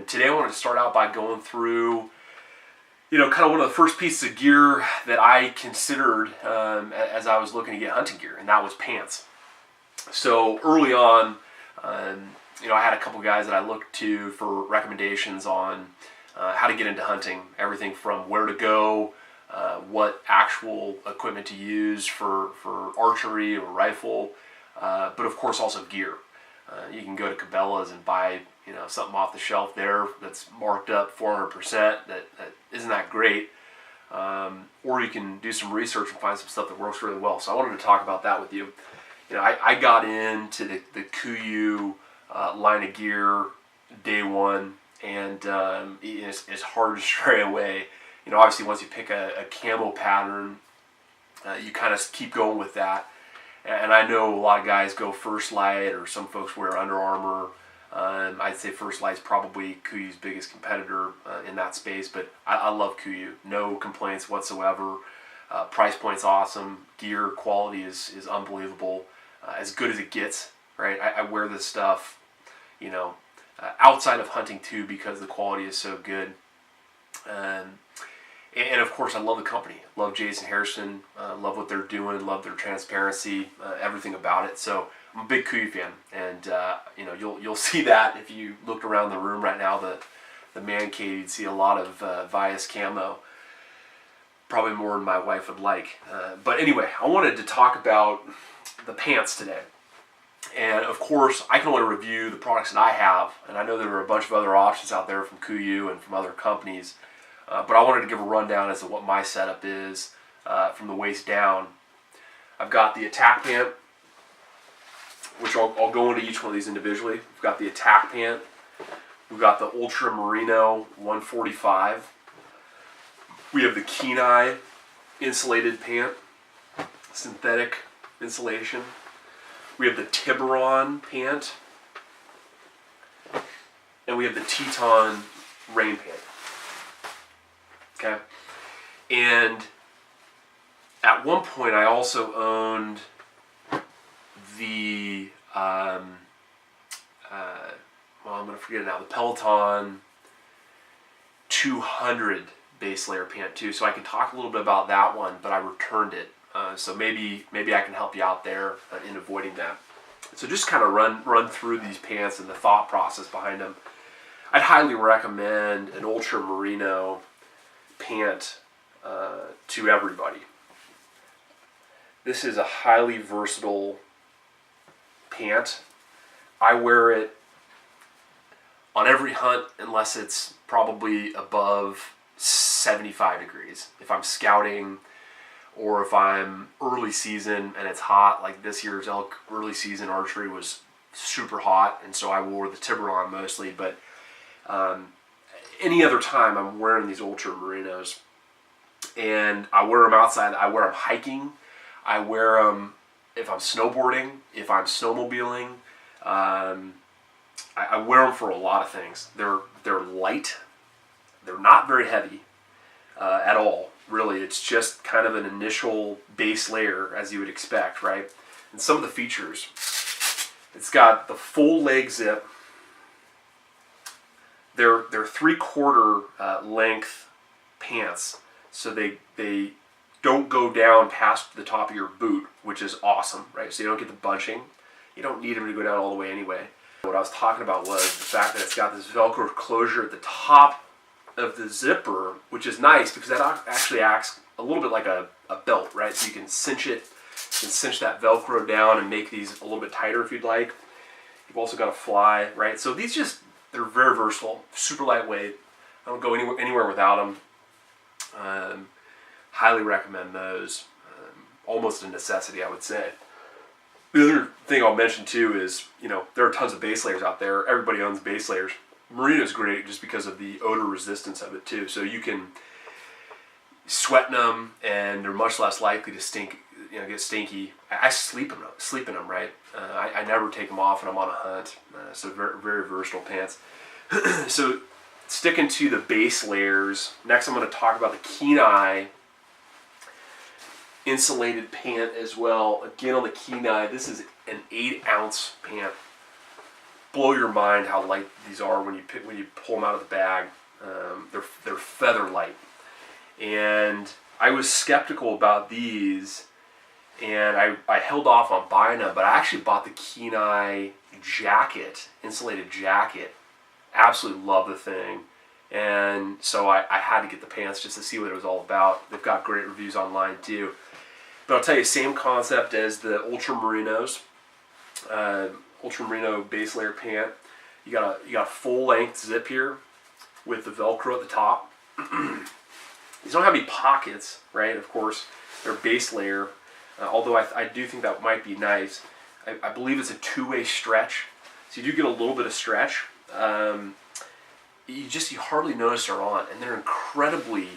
today I wanted to start out by going through, kind of one of the first pieces of gear that I considered as I was looking to get hunting gear, and that was pants. So early on, I had a couple guys that I looked to for recommendations on how to get into hunting, everything from where to go, what actual equipment to use for archery or rifle, but of course also gear. You can go to Cabela's and buy something off the shelf there that's marked up 400% that isn't that great, or you can do some research and find some stuff that works really well. So I wanted to talk about that with you. I got into the Kuiu line of gear day one, and it's hard to stray away. Obviously once you pick a camo pattern, you kind of keep going with that. And I know a lot of guys go First Light, or some folks wear Under Armour. I'd say First Light's probably Kuiu's biggest competitor in that space, but I love Kuiu. No complaints whatsoever. Price point's awesome. Gear quality is unbelievable. As good as it gets, right? I wear this stuff, outside of hunting too, because the quality is so good. And of course, I love the company. Love Jason Harrison. Love what they're doing. Love their transparency. Everything about it. So I'm a big Kuiu fan, and you'll see that if you look around the room right now. The man cave, you'd see a lot of Vias camo. Probably more than my wife would like. But anyway, I wanted to talk about the pants today. And of course, I can only review the products that I have, and I know there are a bunch of other options out there from Kuiu and from other companies. But I wanted to give a rundown as to what my setup is from the waist down. I've got the attack pant, which I'll go into each one of these individually. We've got the attack pant. We've got the Ultra Merino 145. We have the Kenai insulated pant, synthetic insulation. We have the Tiburon pant. And we have the Teton rain pant. Okay, and at one point I also owned the I'm going to forget it now, the Peloton 200 base layer pant too. So I can talk a little bit about that one, but I returned it. So maybe I can help you out there in avoiding that. So just kind of run through these pants and the thought process behind them. I'd highly recommend an Ultra Merino pant to everybody. This is a highly versatile pant. I wear it on every hunt unless it's probably above 75 degrees. If I'm scouting, or if I'm early season and it's hot, like this year's elk early season archery was super hot, and so I wore the Tiburon mostly, but any other time I'm wearing these Ultra Merinos, and I wear them outside. I wear them hiking. I wear them if I'm snowboarding, if I'm snowmobiling. I wear them for a lot of things. They're light. They're not very heavy at all. Really, it's just kind of an initial base layer, as you would expect, right? And some of the features. It's got the full leg zip. They're 3/4 length pants, so they don't go down past the top of your boot, which is awesome, right? So you don't get the bunching. You don't need them to go down all the way anyway. What I was talking about was the fact that it's got this Velcro closure at the top of the zipper, which is nice because that actually acts a little bit like a belt, right? So you can cinch it, you can cinch that Velcro down and make these a little bit tighter if you'd like. You've also got a fly, right? So these they're very versatile, super lightweight. I don't go anywhere without them. Highly recommend those. Almost a necessity, I would say. The other thing I'll mention too is, there are tons of base layers out there. Everybody owns base layers. Merino's great just because of the odor resistance of it too. So you can sweat them, and they're much less likely to get stinky. I sleep in them, right? I never take them off when I'm on a hunt. So very, very versatile pants. So sticking to the base layers, next I'm going to talk about the Kenai insulated pant as well. Again, on the Kenai, this is an 8-ounce pant. blow your mind how light these are when you pull them out of the bag. They're feather light, and I was skeptical about these, and I held off on buying them, but I actually bought the Kenai jacket, insulated jacket. Absolutely love the thing, and so I had to get the pants just to see what it was all about. They've got great reviews online too. But I'll tell you, same concept as the Ultra Merinos. Ultra Merino base layer pant. You got a full length zip here with the Velcro at the top. These don't have any pockets, right? Of course, they're base layer. Although I do think that might be nice. I believe it's a two-way stretch, so you do get a little bit of stretch. You hardly notice they're on, and they're incredibly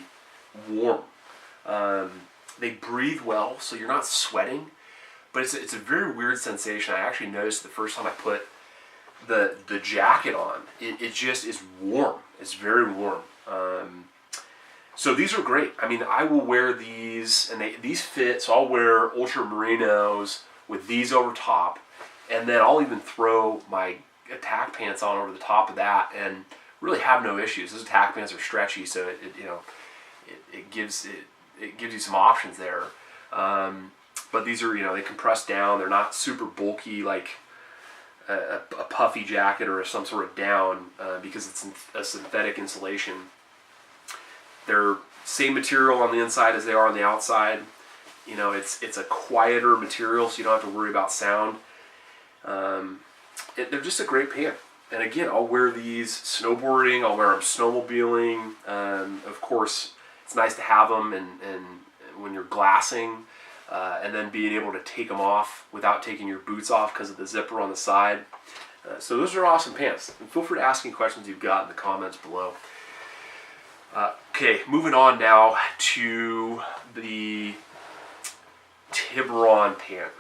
warm. They breathe well, so you're not sweating, but it's a very weird sensation. I actually noticed the first time I put the jacket on. It just is warm. It's very warm. So these are great. I mean, I will wear these, and these fit, so I'll wear Ultra Merinos with these over top, and then I'll even throw my attack pants on over the top of that and really have no issues. Those attack pants are stretchy, so it gives you some options there. But these are, they compress down. They're not super bulky like a puffy jacket or some sort of down because it's a synthetic insulation. They're same material on the inside as they are on the outside. It's a quieter material, so you don't have to worry about sound. They're just a great pant. And again, I'll wear these snowboarding. I'll wear them snowmobiling. Of course, it's nice to have them and when you're glassing, and then being able to take them off without taking your boots off because of the zipper on the side. So those are awesome pants. And feel free to ask any questions you've got in the comments below. Okay, moving on now to the Tiburon pant.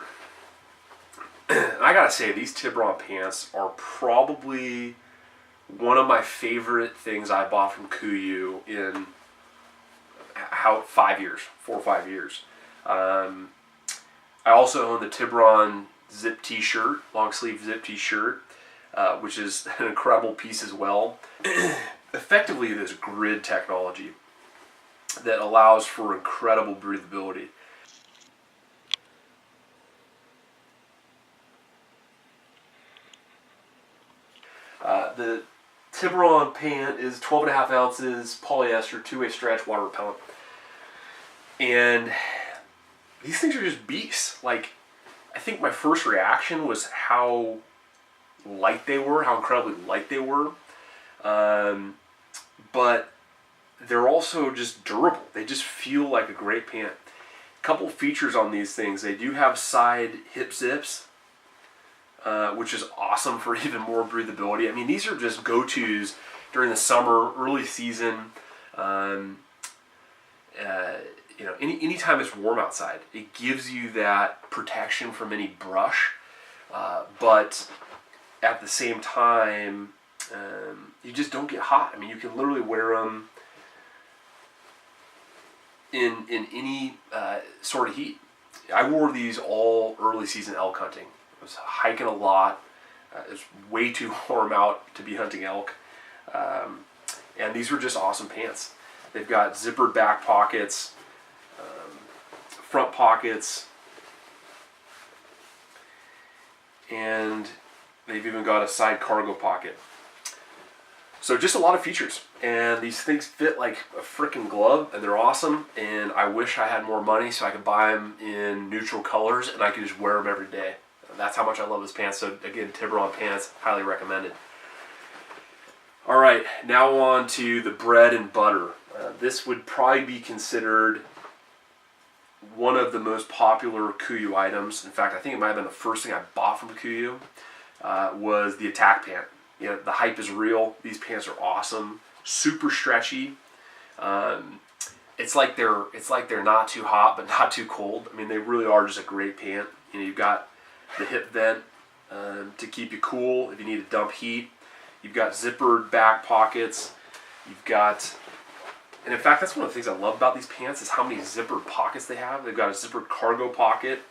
I gotta say, these Tiburon pants are probably one of my favorite things I bought from Kuiu in 4 or 5 years. I also own the Tiburon zip t-shirt, long sleeve zip t-shirt, which is an incredible piece as well. Effectively, this grid technology that allows for incredible breathability. The Tiburon pant is 12.5 ounces, polyester, two-way stretch, water repellent. And these things are just beasts. Like, I think my first reaction was how light they were, how incredibly light they were. But they're also just durable. They just feel like a great pant. A couple features on these things. They do have side hip zips, which is awesome for even more breathability. I mean, these are just go-tos during the summer, early season. Anytime it's warm outside, it gives you that protection from any brush, but at the same time, you just don't get hot. I mean, you can literally wear them in any sort of heat. I wore these all early season elk hunting. I was hiking a lot. It was way too warm out to be hunting elk. And these were just awesome pants. They've got zippered back pockets, front pockets, and they've even got a side cargo pocket. So just a lot of features, and these things fit like a freaking glove, and they're awesome. And I wish I had more money so I could buy them in neutral colors and I could just wear them every day. That's how much I love this pants. So again, Tiburon pants, highly recommended. All right, now on to the bread and butter. This would probably be considered one of the most popular Kuiu items. In fact, I think it might have been the first thing I bought from Kuiu, was the attack pant. The hype is real. These pants are awesome, super stretchy. It's like they're not too hot but not too cold. I mean, they really are just a great pant. You've got the hip vent to keep you cool if you need to dump heat. You've got zippered back pockets. You've got, and in fact, that's one of the things I love about these pants is how many zippered pockets they have. They've got a zippered cargo pocket,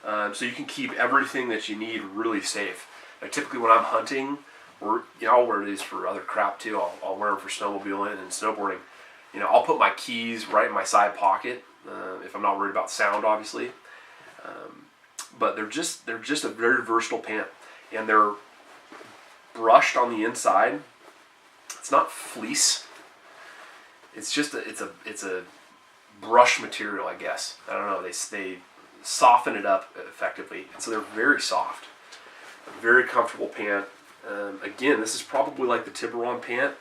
so you can keep everything that you need really safe. Like typically when I'm hunting, or I'll wear these for other crap too. I'll wear them for snowmobiling and snowboarding. I'll put my keys right in my side pocket if I'm not worried about sound, obviously. But they're just a very versatile pant, and they're brushed on the inside. It's not fleece. It's just it's a brush material, I guess. I don't know. They soften it up effectively, and so they're very soft. A very comfortable pant. Again, this is probably like the Tiburon pant.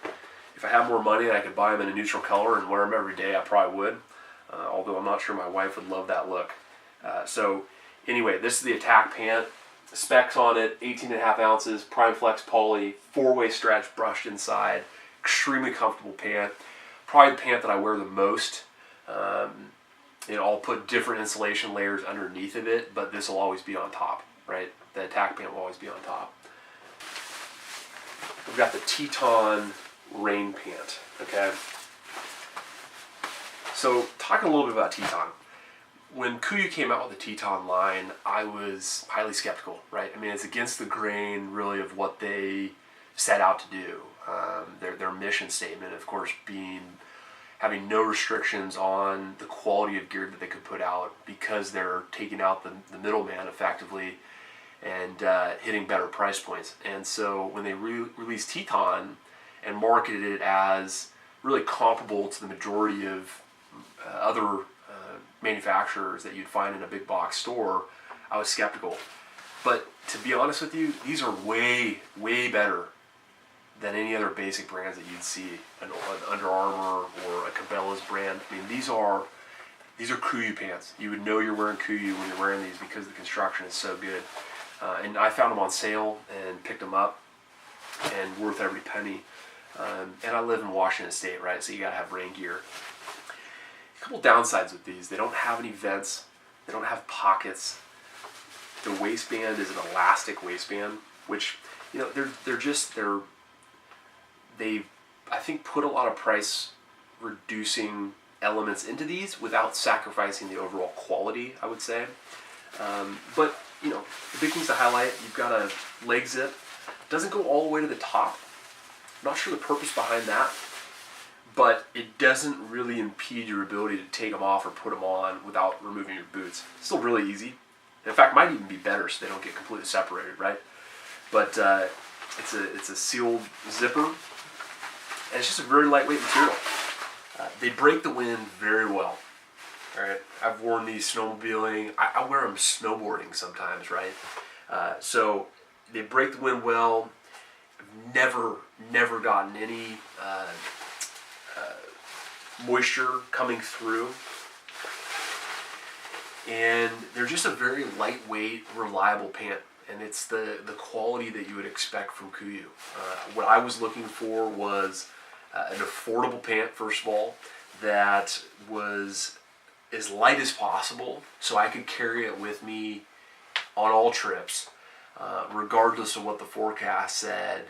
If I had more money and I could buy them in a neutral color and wear them every day, I probably would. Although I'm not sure my wife would love that look. So anyway, this is the Attack pant. Specs on it: 18.5 ounces, Prime Flex poly, 4-way stretch brushed inside. Extremely comfortable pant. Probably the pant that I wear the most. I'll put different insulation layers underneath of it, but this will always be on top, right? The Attack pant will always be on top. We've got the Teton rain pant, okay? So talking a little bit about Teton. When Kuiu came out with the Teton line, I was highly skeptical, right? I mean, it's against the grain, really, of what they set out to do. Their mission statement, of course, having no restrictions on the quality of gear that they could put out, because they're taking out the middleman effectively and hitting better price points. And so when they released Teton and marketed it as really comparable to the majority of other manufacturers that you'd find in a big box store, I was skeptical. But to be honest with you, these are way, way better than any other basic brands that you'd see, an Under Armour or a Cabela's brand. I mean, these are Kuiu pants. You would know you're wearing Kuiu when you're wearing these because the construction is so good. And I found them on sale and picked them up, and worth every penny. And I live in Washington State, right? So you gotta have rain gear. A couple downsides with these: they don't have any vents, they don't have pockets. The waistband is an elastic waistband, which they I think put a lot of price reducing elements into these without sacrificing the overall quality, I would say. But the big things to highlight: you've got a leg zip. Doesn't go all the way to the top. I'm not sure the purpose behind that, but it doesn't really impede your ability to take them off or put them on without removing your boots. It's still really easy. In fact, it might even be better so they don't get completely separated, right? But it's a sealed zipper, and it's just a very lightweight material. They break the wind very well. All right, I've worn these snowmobiling. I wear them snowboarding sometimes, right? So they break the wind well. I've never gotten any moisture coming through. And they're just a very lightweight, reliable pant. And it's the quality that you would expect from Kuiu. What I was looking for was an affordable pant, first of all, that was as light as possible so I could carry it with me on all trips, regardless of what the forecast said.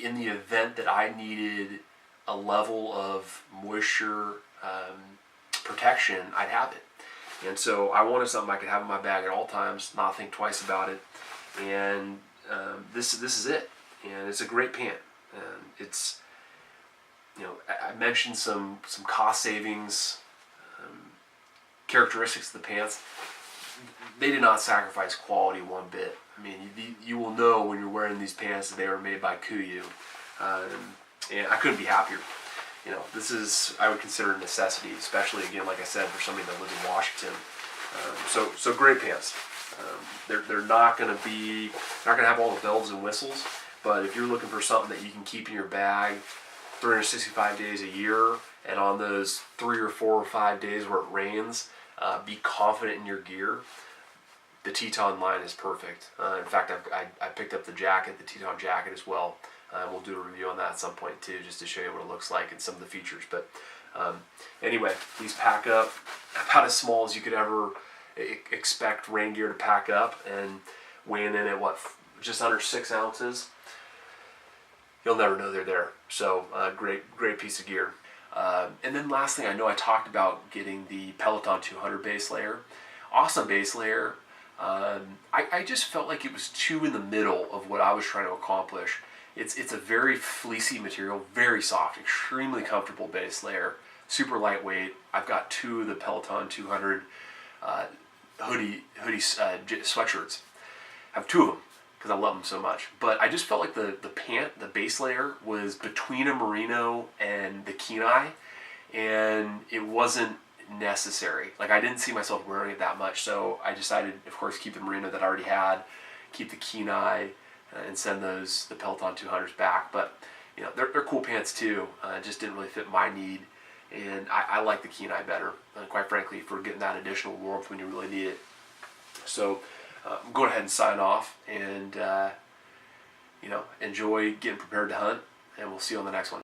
In the event that I needed a level of moisture protection, I'd have it. And so I wanted something I could have in my bag at all times, not think twice about it. And this is it. And it's a great pant. It's, I mentioned some cost savings characteristics of the pants. They did not sacrifice quality one bit. I mean, you will know when you're wearing these pants that they were made by Kuiu. And I couldn't be happier. This is, I would consider a necessity, especially, again, like I said, for somebody that lives in Washington. So great pants. They're not going to have all the bells and whistles, but if you're looking for something that you can keep in your bag 365 days a year, and on those 3 or 4 or 5 days where it rains, be confident in your gear, the Teton line is perfect. In fact, I picked up the Teton jacket as well. We'll do a review on that at some point too, just to show you what it looks like and some of the features. But anyway, these pack up about as small as you could ever expect rain gear to pack up, and weighing in at just under 6 ounces. You'll never know they're there. So great piece of gear. And then last thing, I know I talked about getting the Peloton 200 base layer. Awesome base layer. I just felt like it was too in the middle of what I was trying to accomplish. It's a very fleecy material, very soft, extremely comfortable base layer, super lightweight. I've got two of the Peloton 200 hoodie sweatshirts. I have two of them because I love them so much. But I just felt like the pant, the base layer, was between a merino and the Kenai, and it wasn't necessary. Like, I didn't see myself wearing it that much, so I decided, of course, keep the merino that I already had, keep the Kenai, and send the Peloton 200s back. But you know, they're cool pants too. It just didn't really fit my need, and I like the Kenai better, quite frankly, for getting that additional warmth when you really need it. So I'm going ahead and sign off, and you know, enjoy getting prepared to hunt, and we'll see you on the next one.